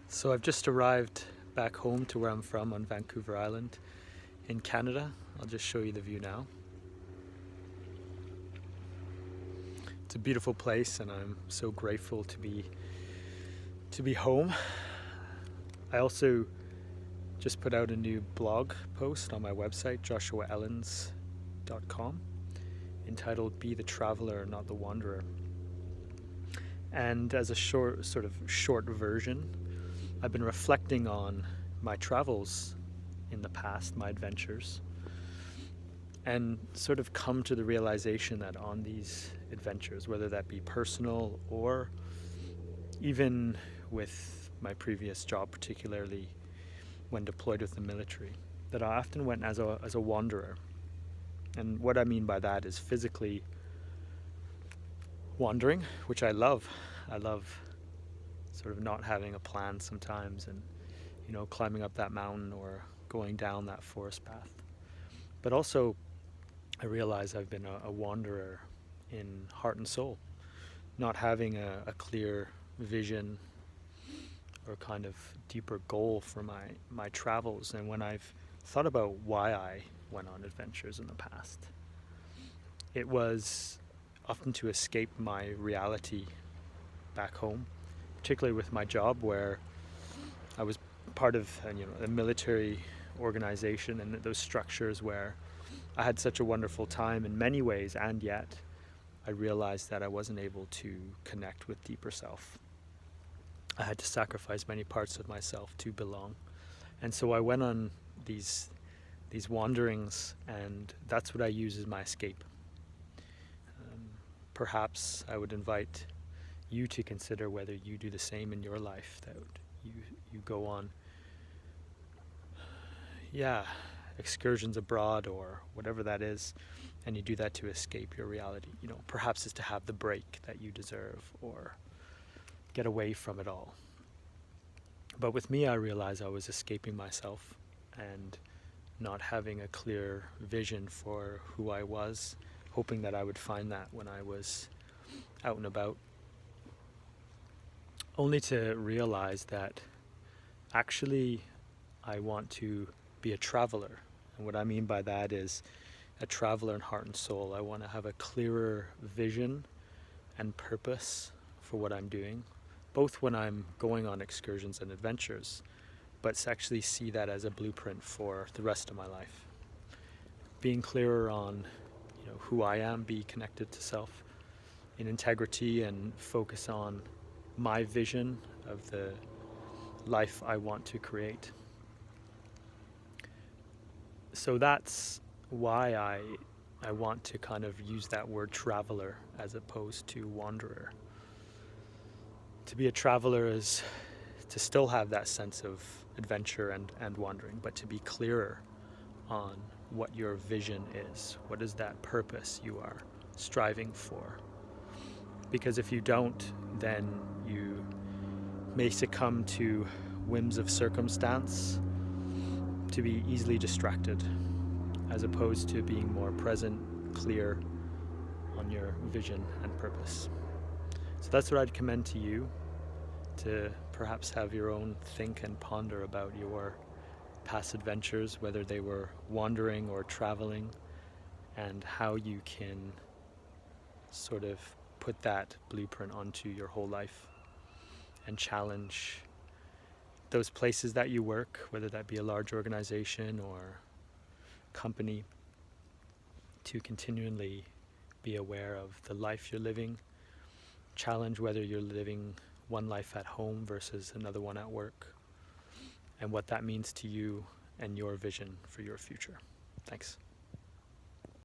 So I've just arrived back home to where I'm from on Vancouver Island in Canada. I'll just show you the view now. It's a beautiful place and I'm so grateful to be home. I also just put out a new blog post on my website, joshuaellens.com, entitled Be the Traveler, Not the Wanderer. And as a short version, I've been reflecting on my travels in the past, my adventures, and sort of come to the realization that on these adventures, whether that be personal or even with my previous job, particularly when deployed with the military, that I often went as a wanderer. And what I mean by that is physically wandering, which I love. I love sort of not having a plan sometimes and, climbing up that mountain or going down that forest path. But also, I realize I've been a wanderer in heart and soul, not having a clear vision or kind of deeper goal for my travels. And when I've thought about why I went on adventures in the past, it was often to escape my reality back home, particularly with my job where I was part of a military organization and those structures where I had such a wonderful time in many ways, and yet I realized that I wasn't able to connect with deeper self. I had to sacrifice many parts of myself to belong. And so I went on these wanderings, and that's what I use as my escape. Perhaps I would invite you to consider whether you do the same in your life, that you go on excursions abroad or whatever that is, and you do that to escape your reality. Perhaps it's to have the break that you deserve or get away from it all. But with me, I realized I was escaping myself and not having a clear vision for who I was, hoping that I would find that when I was out and about, only to realize that actually I want to be a traveler. And what I mean by that is a traveler in heart and soul. I want to have a clearer vision and purpose for what I'm doing, both when I'm going on excursions and adventures, but to actually see that as a blueprint for the rest of my life. Being clearer on who I am, be connected to self in integrity, and focus on my vision of the life I want to create. So that's why I want to kind of use that word traveler as opposed to wanderer. To be a traveler is to still have that sense of adventure and wandering, but to be clearer on what your vision is. What is that purpose you are striving for? Because if you don't, then you may succumb to whims of circumstance, to be easily distracted, as opposed to being more present, clear on your vision and purpose. So that's what I'd commend to you, to perhaps have your own think and ponder about your past adventures, whether they were wandering or traveling, and how you can sort of put that blueprint onto your whole life and challenge those places that you work, whether that be a large organization or company, to continually be aware of the life you're living. Challenge whether you're living one life at home versus another one at work, and what that means to you and your vision for your future. Thanks.